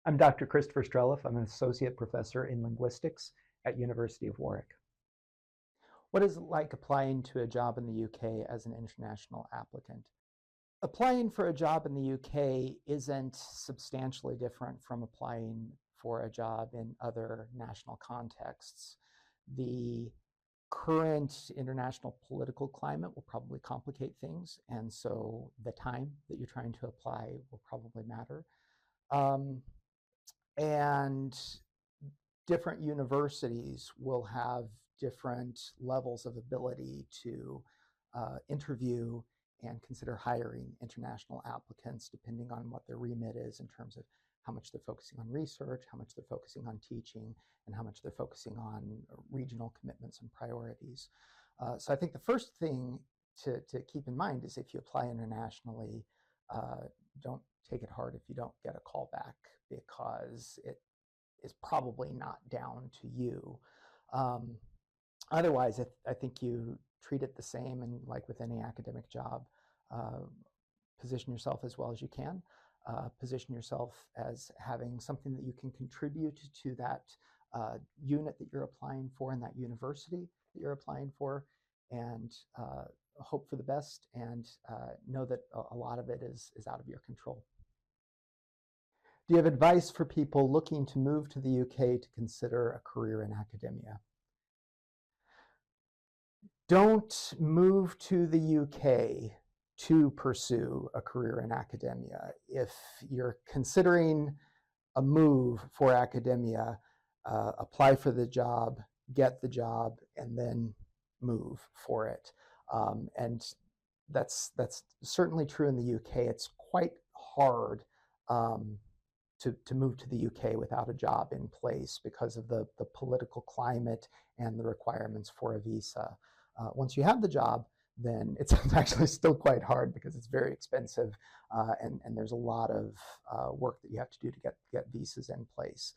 I'm Dr. Christopher Strelluf. I'm an Associate Professor in Linguistics at University of Warwick. What is it like applying to a job in the UK as an international applicant? Applying for a job in the UK isn't substantially different from applying for a job in other national contexts. The current international political climate will probably complicate things, and so the time that you're trying to apply will probably matter. And different universities will have different levels of ability to interview and consider hiring international applicants depending on what their remit is in terms of how much they're focusing on research, how much they're focusing on teaching, and how much they're focusing on regional commitments and priorities. So I think the first thing to keep in mind is if you apply internationally, don't take it hard if you don't get a call back, because it is probably not down to you. Otherwise, I think you treat it the same, and like with any academic job, position yourself as well as you can. Position yourself as having something that you can contribute to that unit that you're applying for in that university that you're applying for, and hope for the best, and know that a lot of it is out of your control. Do you have advice for people looking to move to the UK to consider a career in academia? Don't move to the UK to pursue a career in academia. If you're considering a move for academia, apply for the job, get the job, and then move for it. And that's certainly true in the UK. It's quite hard to move to the UK without a job in place because of the political climate and the requirements for a visa. Once you have the job, then it's actually still quite hard because it's very expensive, and there's a lot of work that you have to do to get visas in place.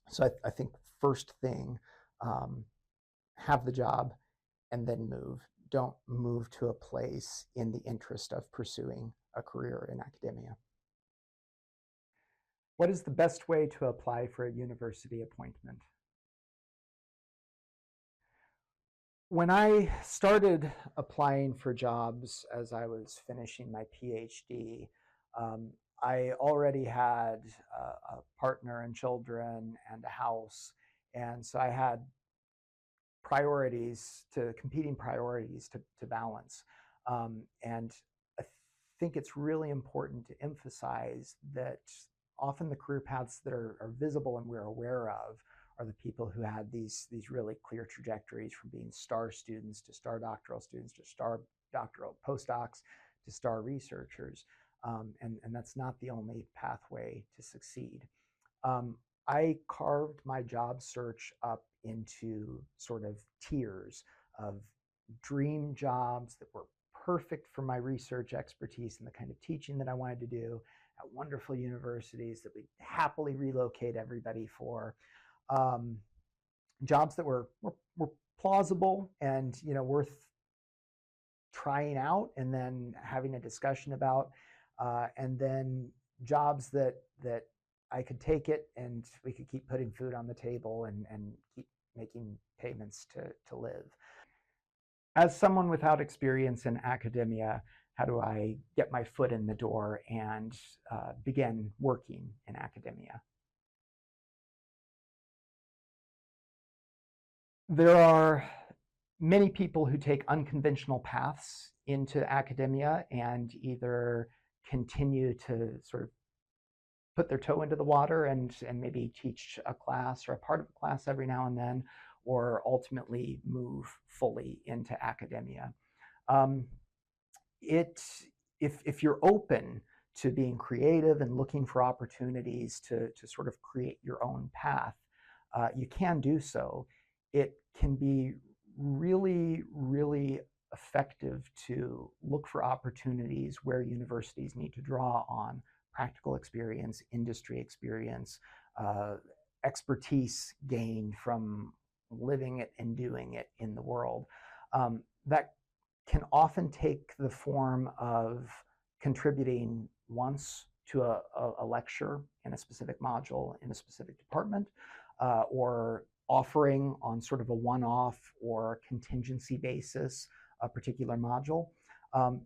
So I think first thing, have the job and then move. Don't move to a place in the interest of pursuing a career in academia. What is the best way to apply for a university appointment? When I started applying for jobs as I was finishing my PhD, I already had a partner and children and a house, and so I had competing priorities to balance. And I think it's really important to emphasize that often the career paths that are visible and we're aware of are the people who had these really clear trajectories from being star students to star doctoral students to star doctoral postdocs to star researchers. And that's not the only pathway to succeed. I carved my job search up into sort of tiers of dream jobs that were perfect for my research expertise and the kind of teaching that I wanted to do at wonderful universities that we'd happily relocate everybody for. Jobs that were plausible and worth trying out and then having a discussion about, and then jobs that I could take it and we could keep putting food on the table and keep making payments to live. As someone without experience in academia, how do I get my foot in the door and begin working in academia? There are many people who take unconventional paths into academia and either continue to sort of put their toe into the water and maybe teach a class or a part of a class every now and then, or ultimately move fully into academia. If you're open to being creative and looking for opportunities to sort of create your own path, you can do so. It can be really, really effective to look for opportunities where universities need to draw on practical experience, industry experience, expertise gained from living it and doing it in the world. That can often take the form of contributing once to a lecture in a specific module in a specific department, or offering on sort of a one-off or contingency basis a particular module,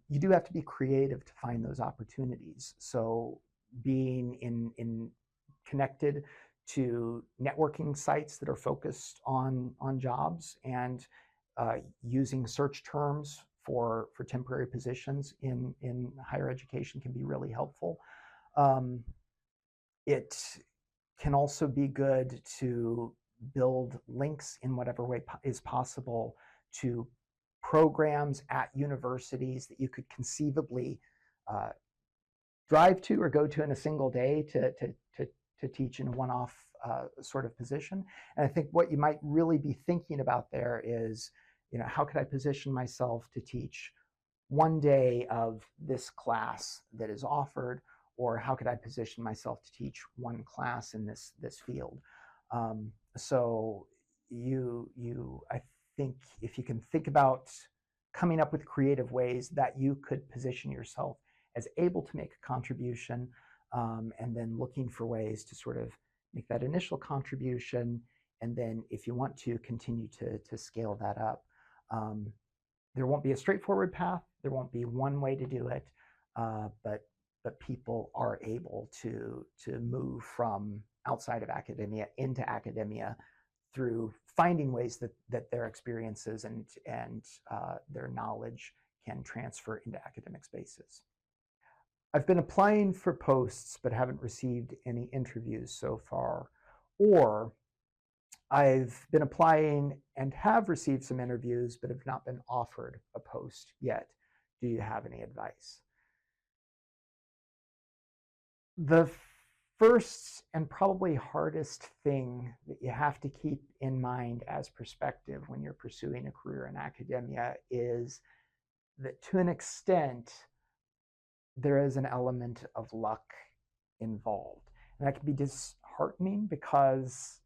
you do have to be creative to find those opportunities. So being in connected to networking sites that are focused on jobs, and using search terms for temporary positions in higher education can be really helpful. It can also be good to build links in whatever way is possible to programs at universities that you could conceivably drive to or go to in a single day to teach in a one-off sort of position. And I think what you might really be thinking about there is, how could I position myself to teach one day of this class that is offered, or how could I position myself to teach one class in this field? So I think if you can think about coming up with creative ways that you could position yourself as able to make a contribution, and then looking for ways to sort of make that initial contribution, and then if you want to continue to scale that up. There won't be a straightforward path. There won't be one way to do it, but people are able to move from outside of academia into academia through finding ways that their experiences and their knowledge can transfer into academic spaces. I've been applying for posts but haven't received any interviews so far, or I've been applying and have received some interviews but have not been offered a post yet. Do you have any advice? The first and probably hardest thing that you have to keep in mind as perspective when you're pursuing a career in academia is that, to an extent, there is an element of luck involved. And that can be disheartening because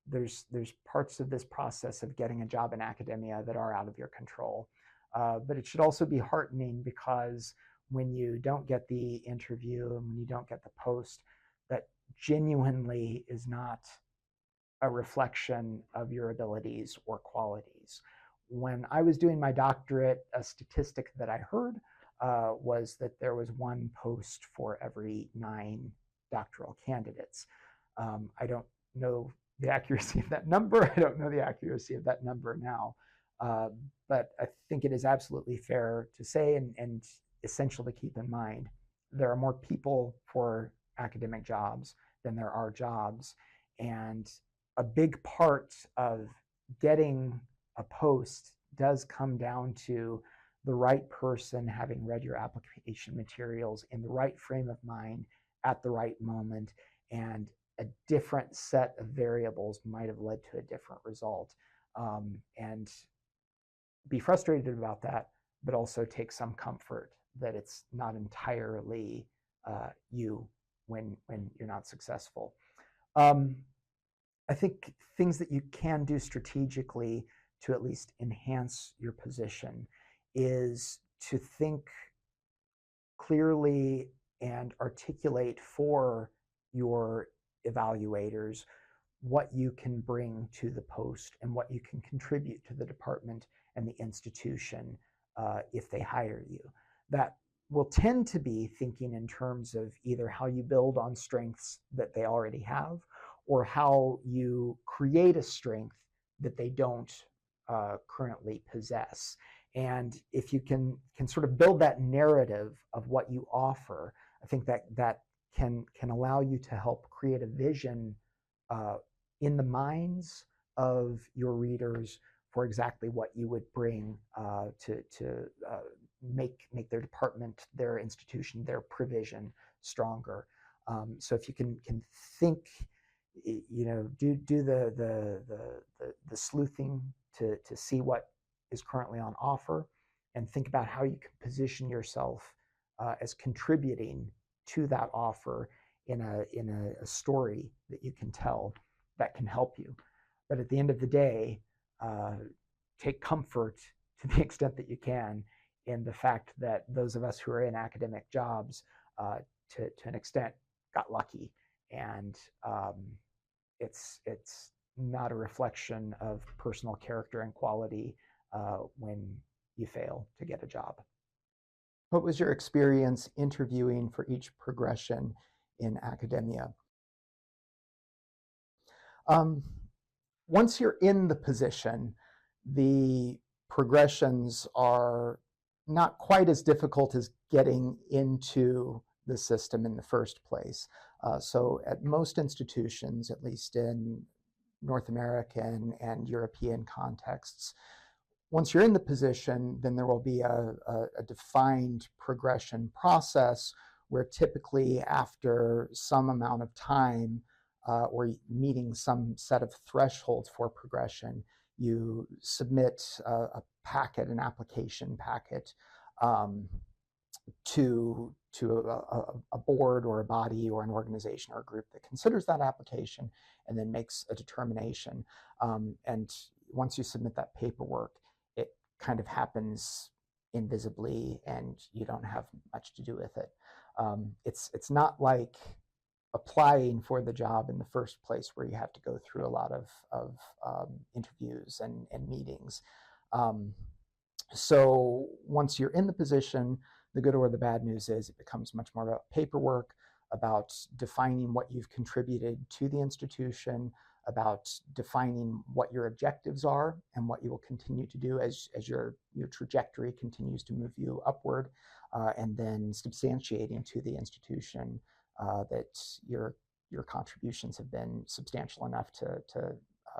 there's parts of this process of getting a job in academia that are out of your control. But it should also be heartening because when you don't get the interview and when you don't get the post, that genuinely is not a reflection of your abilities or qualities. When I was doing my doctorate, a statistic that I heard was that there was one post for every 9 doctoral candidates. I don't know the accuracy of that number. I don't know the accuracy of that number now. But I think it is absolutely fair to say and essential to keep in mind, there are more people for academic jobs than there are jobs. And a big part of getting a post does come down to the right person having read your application materials in the right frame of mind at the right moment, and a different set of variables might have led to a different result. And be frustrated about that, but also take some comfort that it's not entirely you when you're not successful. I think things that you can do strategically to at least enhance your position is to think clearly and articulate for your evaluators what you can bring to the post and what you can contribute to the department and the institution if they hire you. That will tend to be thinking in terms of either how you build on strengths that they already have, or how you create a strength that they don't currently possess. And if you can sort of build that narrative of what you offer, I think that can allow you to help create a vision in the minds of your readers for exactly what you would bring to make their department, their institution, their provision stronger. So if you can think, do the sleuthing to see what is currently on offer, and think about how you can position yourself as contributing to that offer in a story that you can tell that can help you. But at the end of the day, take comfort to the extent that you can in the fact that those of us who are in academic jobs to an extent, got lucky. And it's not a reflection of personal character and quality when you fail to get a job. What was your experience interviewing for each progression in academia? Once you're in the position, the progressions are not quite as difficult as getting into the system in the first place. So at most institutions, at least in North American and European contexts, once you're in the position, then there will be a defined progression process where typically after some amount of time or meeting some set of thresholds for progression, you submit a packet, an application packet, to a board or a body or an organization or a group that considers that application and then makes a determination. And once you submit that paperwork, it kind of happens invisibly and you don't have much to do with it. It's not like applying for the job in the first place where you have to go through a lot of interviews and meetings. So once you're in the position, the good or the bad news is it becomes much more about paperwork, about defining what you've contributed to the institution, about defining what your objectives are and what you will continue to do as your trajectory continues to move you upward, and then substantiating to the institution that your contributions have been substantial enough to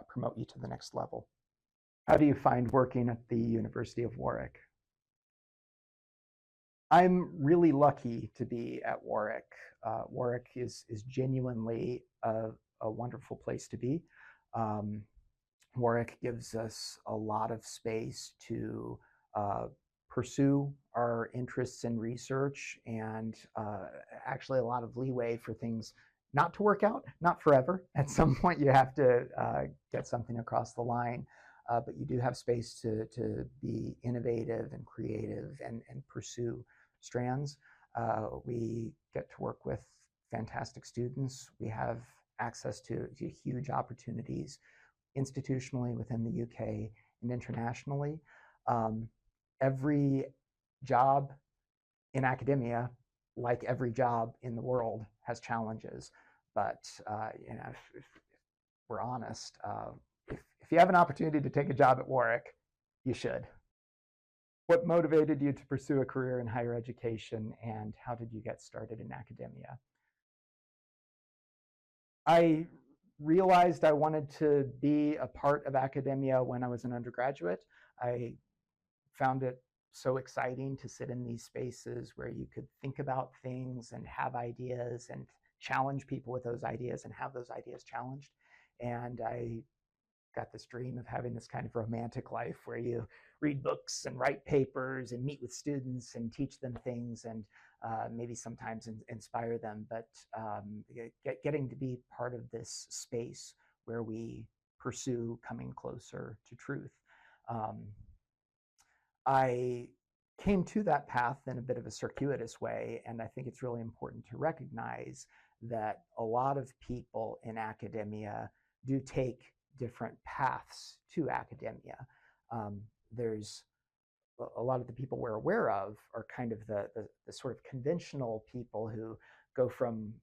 promote you to the next level. How do you find working at the University of Warwick? I'm really lucky to be at Warwick. Warwick is genuinely a wonderful place to be. Warwick gives us a lot of space to pursue our interests in research and actually a lot of leeway for things not to work out, not forever. At some point you have to get something across the line, but you do have space to be innovative and creative and pursue strands. We get to work with fantastic students. We have access to huge opportunities institutionally within the UK and internationally. Every job in academia, like every job in the world, has challenges. But if we're honest, if you have an opportunity to take a job at Warwick, you should. What motivated you to pursue a career in higher education, and how did you get started in academia? I realized I wanted to be a part of academia when I was an undergraduate. I found it so exciting to sit in these spaces where you could think about things and have ideas and challenge people with those ideas and have those ideas challenged. And I got this dream of having this kind of romantic life where you read books and write papers and meet with students and teach them things and maybe sometimes inspire them. But getting to be part of this space where we pursue coming closer to truth. I came to that path in a bit of a circuitous way, and I think it's really important to recognize that a lot of people in academia do take different paths to academia. There's a lot of the people we're aware of are kind of the sort of conventional people who go from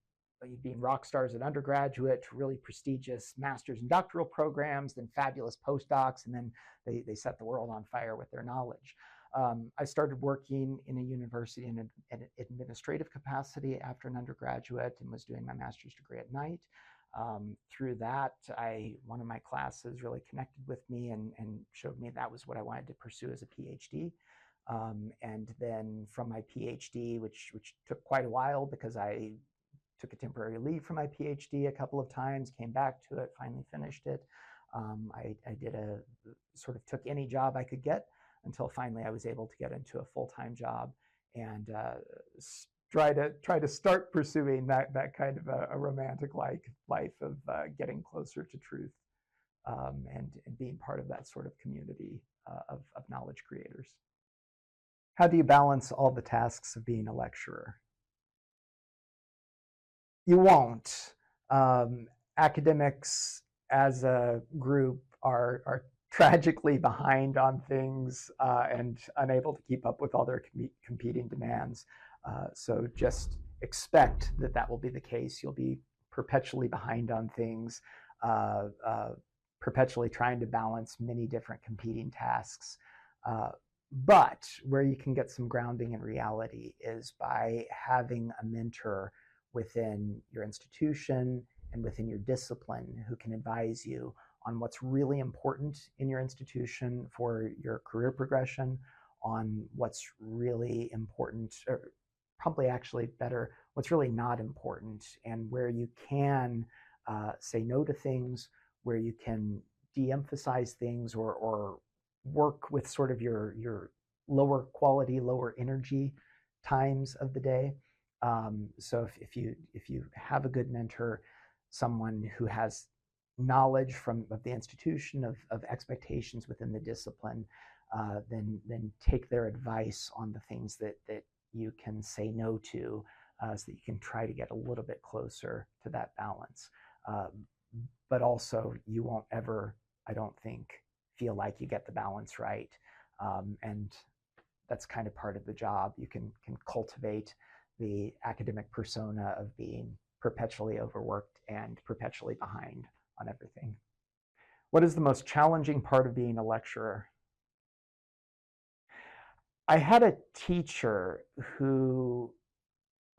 being rock stars at undergraduate to really prestigious master's and doctoral programs, then fabulous postdocs, and then they set the world on fire with their knowledge. I started working in a university in an administrative capacity after an undergraduate and was doing my master's degree at night. Through that, one of my classes really connected with me and showed me that was what I wanted to pursue as a PhD. And then from my PhD, which took quite a while because I took a temporary leave from my PhD a couple of times, came back to it, finally finished it. I did sort of took any job I could get until finally I was able to get into a full-time job and try to start pursuing that kind of a romantic life of getting closer to truth and being part of that sort of community of knowledge creators. How do you balance all the tasks of being a lecturer? You won't. Academics as a group are tragically behind on things and unable to keep up with all their competing demands. So just expect that that will be the case. You'll be perpetually behind on things, uh, uh, perpetually trying to balance many different competing tasks. Uh, but where you can get some grounding in reality is by having a mentor within your institution and within your discipline who can advise you on what's really important in your institution for your career progression, on what's really important, or probably actually better, what's really not important, and where you can say no to things, where you can de-emphasize things or work with sort of your lower quality, lower energy times of the day. So if you have a good mentor, someone who has knowledge from of the institution of expectations within the discipline, then take their advice on the things that you can say no to, so that you can try to get a little bit closer to that balance. But also, you won't ever, I don't think, feel like you get the balance right, and that's kind of part of the job. You can cultivate the academic persona of being perpetually overworked and perpetually behind on everything. What is the most challenging part of being a lecturer? I had a teacher who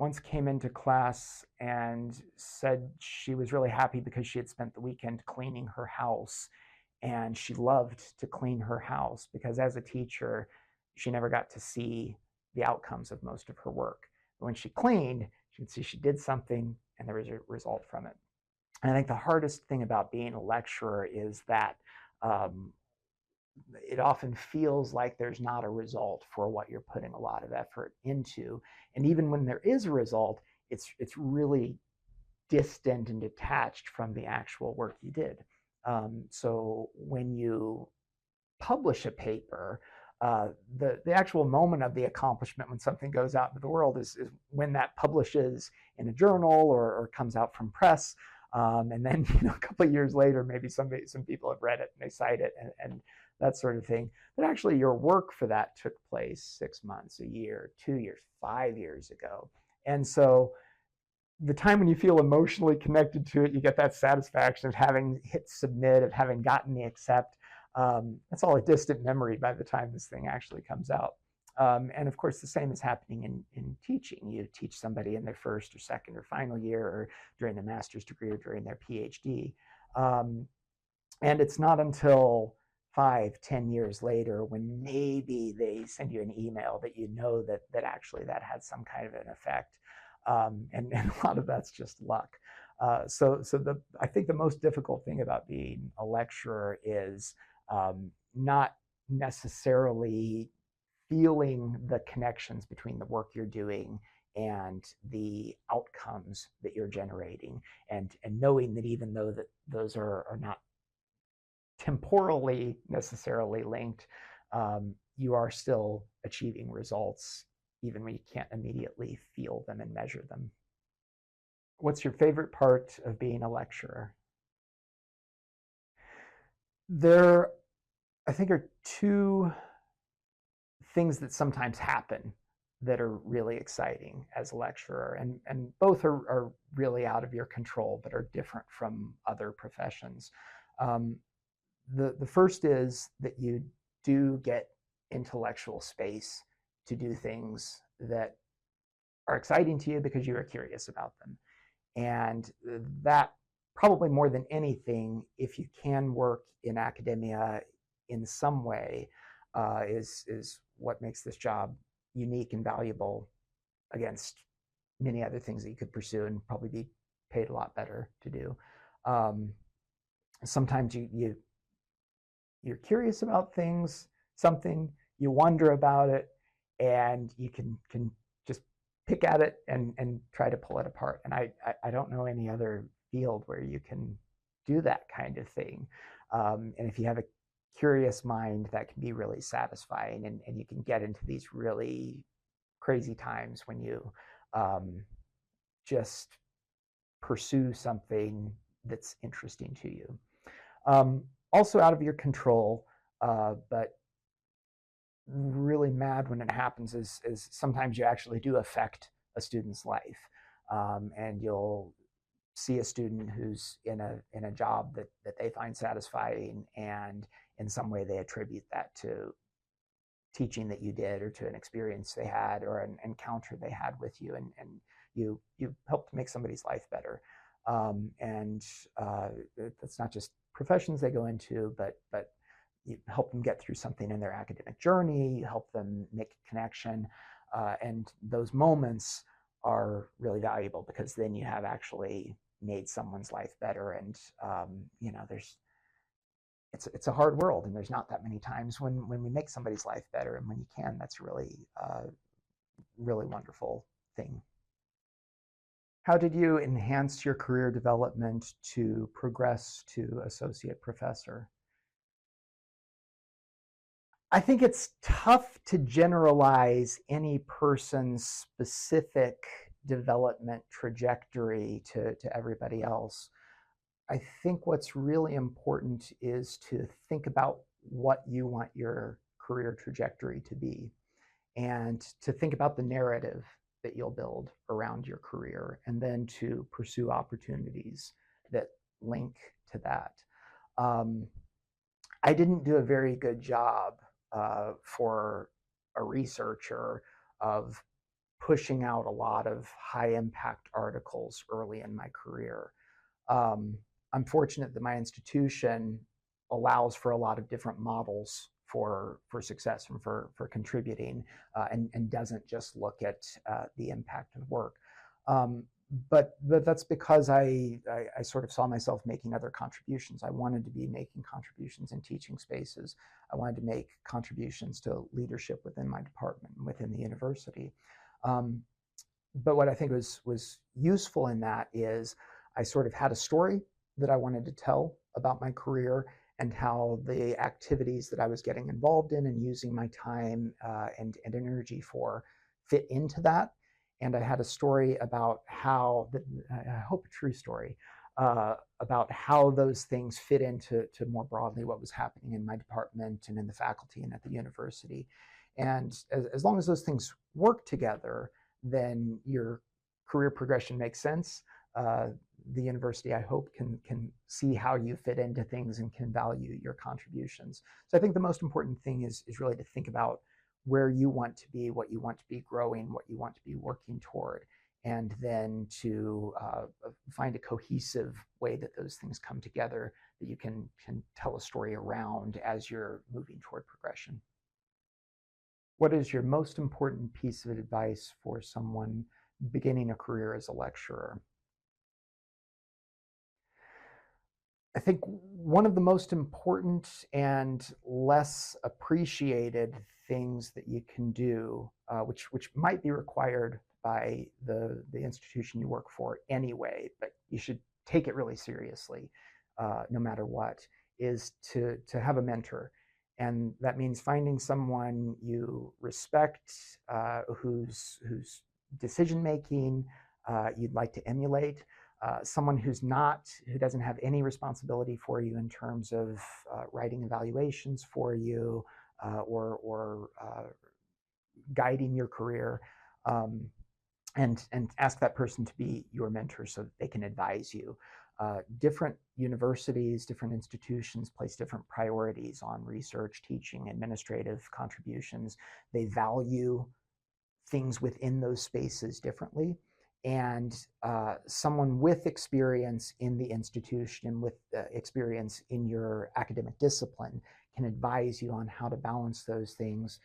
once came into class and said she was really happy because she had spent the weekend cleaning her house, and she loved to clean her house because as a teacher she never got to see the outcomes of most of her work. But when she cleaned, she could see she did something and there was a result from it. And I think the hardest thing about being a lecturer is that um, it often feels like there's not a result for what you're putting a lot of effort into. And even when there is a result, it's really distant and detached from the actual work you did. So when you publish a paper, the actual moment of the accomplishment when something goes out into the world is when that publishes in a journal or comes out from press. And then a couple of years later, maybe some people have read it and they cite it and that sort of thing. But actually, your work for that took place 6 months, a year, 2 years, 5 years ago. And so the time when you feel emotionally connected to it, you get that satisfaction of having hit submit, of having gotten the accept. That's all a distant memory by the time this thing actually comes out. And of course, the same is happening in teaching. You teach somebody in their first or second or final year, or during their master's degree, or during their PhD. And it's not until 5, 10 years later, when maybe they send you an email, that that actually that had some kind of an effect. And a lot of that's just luck. So I think the most difficult thing about being a lecturer is not necessarily feeling the connections between the work you're doing and the outcomes that you're generating, and knowing that even though that those are not temporally necessarily linked, you are still achieving results even when you can't immediately feel them and measure them. What's your favorite part of being a lecturer? There, I think, are two things that sometimes happen that are really exciting as a lecturer, and both are really out of your control, but are different from other professions. Um, the first is that you do get intellectual space to do things that are exciting to you because you are curious about them. And that, probably more than anything, if you can work in academia in some way, is what makes this job unique and valuable against many other things that you could pursue and probably be paid a lot better to do. Sometimes you're curious about things, something, you wonder about it, and you can just pick at it and try to pull it apart. And I don't know any other field where you can do that kind of thing. And if you have a curious mind, that can be really satisfying, and you can get into these really crazy times when you just pursue something that's interesting to you. Also out of your control, but really mad when it happens is sometimes you actually do affect a student's life, and you'll see a student who's in a job that they find satisfying, and in some way they attribute that to teaching that you did or to an experience they had or an encounter they had with you, and you helped make somebody's life better. And that's not just professions they go into, but you help them get through something in their academic journey, you help them make a connection, and those moments are really valuable because then you have actually made someone's life better. And it's a hard world, and there's not that many times when we make somebody's life better, and when you can, that's really really wonderful thing. How did you enhance your career development to progress to associate professor? I think it's tough to generalize any person's specific development trajectory to everybody else. I think what's really important is to think about what you want your career trajectory to be, and to think about the narrative that you'll build around your career, and then to pursue opportunities that link to that. I didn't do a very good job for a researcher of pushing out a lot of high impact articles early in my career. I'm fortunate that my institution allows for a lot of different models for success and for contributing, and doesn't just look at the impact of work. But that's because I sort of saw myself making other contributions. I wanted to be making contributions in teaching spaces. I wanted to make contributions to leadership within my department, within the university. But what I think was useful in that is I sort of had a story that I wanted to tell about my career and how the activities that I was getting involved in and using my time and energy for fit into that. And I had a story about how, I hope a true story, about how those things fit into more broadly what was happening in my department and in the faculty and at the university. And as long as those things work together, then your career progression makes sense. The university, I hope, can see how you fit into things and can value your contributions. So I think the most important thing is really to think about where you want to be, what you want to be growing, what you want to be working toward, and then to find a cohesive way that those things come together that you can tell a story around as you're moving toward progression. What is your most important piece of advice for someone beginning a career as a lecturer? I think one of the most important and less appreciated things that you can do, which might be required by the institution you work for anyway, but you should take it really seriously, no matter what, is to have a mentor. And that means finding someone you respect, whose decision making you'd like to emulate. Someone who doesn't have any responsibility for you in terms of writing evaluations for you, or guiding your career, and ask that person to be your mentor so that they can advise you. Different universities, different institutions place different priorities on research, teaching, administrative contributions. They value things within those spaces differently. And someone with experience in the institution, with experience in your academic discipline, can advise you on how to balance those things,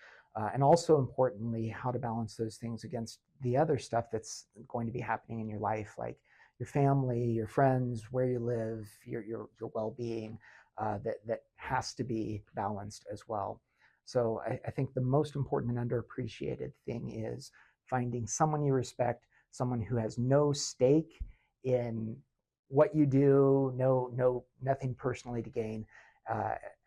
and also importantly, how to balance those things against the other stuff that's going to be happening in your life, like your family, your friends, where you live, your well-being, that has to be balanced as well. So I think the most important and underappreciated thing is finding someone you respect, someone who has no stake in what you do, nothing personally to gain.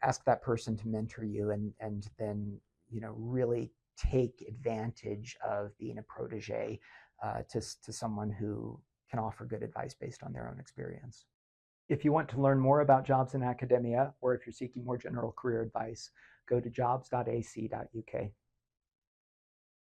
Ask that person to mentor you, and then really take advantage of being a protege to someone who can offer good advice based on their own experience. If you want to learn more about jobs in academia, or if you're seeking more general career advice, go to jobs.ac.uk.